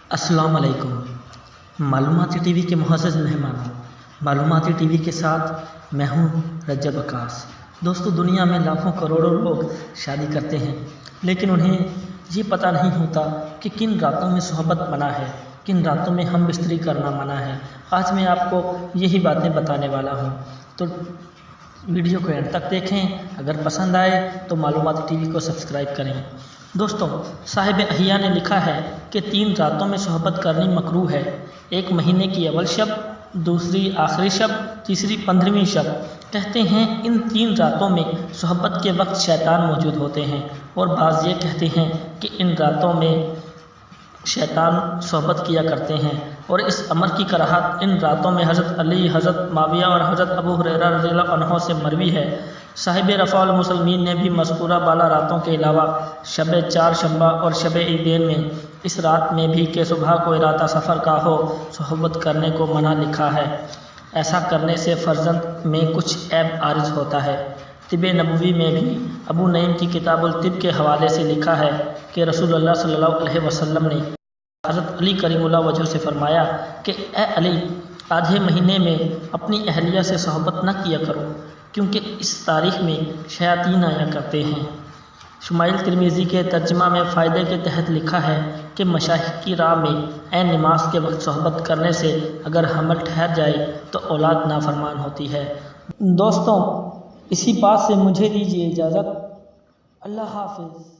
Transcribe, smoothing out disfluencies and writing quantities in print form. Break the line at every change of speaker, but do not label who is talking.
अस्सलाम वालेकुम। मालूमाती टीवी के मुअज़्ज़ज़ मेहमानों, मालूमाती टीवी के साथ मैं हूँ रजब अक्कास। दोस्तों, दुनिया में लाखों करोड़ों लोग शादी करते हैं, लेकिन उन्हें ये पता नहीं होता कि किन रातों में सोहबत मना है, किन रातों में हम बिस्तरी करना मना है। आज मैं आपको यही बातें बताने वाला हूँ, तो वीडियो को एंड तक देखें। अगर पसंद आए तो मालूमाती टीवी को सब्सक्राइब करें। दोस्तों, साहिब अहिया ने लिखा है कि 3 रातों में सोहबत करनी मकरूह है। एक महीने की अव्वल शब, दूसरी आखिरी शब, तीसरी 15वीं शब। कहते हैं इन 3 रातों में सोहबत के वक्त शैतान मौजूद होते हैं, और बाज़ ये कहते हैं कि इन रातों में शैतान सोहबत किया करते हैं। और इस अमर की कराहत इन रातों में हज़रत अली, हज़रत माविया और हज़रत अबू हुरैरा रज़ियल्लाहु अन्हु से मरवी है। साहिब रफ़ाउल मुसलमीन ने भी मज़कूरा बाला रातों के अलावा शब 4 शंबा और शब ईदैन में इस रात में भी कि सुबह को इरादा सफ़र का हो, सोहबत करने को मना लिखा है। ऐसा करने से फ़र्जंद में कुछ ऐब आरिज़ होता है। तिब नबवी में भी अबू नईम की किताबुल तिब के हवाले से लिखा है कि रसूलुल्लाह सल्लल्लाहु अलैहि वसल्लम ने हज़रत अली करीमुल्लाह वजह से फरमाया कि ए अली, आधे महीने में अपनी अहलिया से सोहबत न किया करो, क्योंकि इस तारीख़ में शयातीन आया करते हैं। शुमाइल तिरमिज़ी के तर्जमा में फ़ायदे के तहत लिखा है कि मशाइख की राह में ऐन नमाज के वक्त सोहबत करने से अगर हमल ठहर जाए तो औलाद नाफरमान होती है। दोस्तों, इसी बात से मुझे दीजिए इजाज़त। अल्लाह हाफ़िज़।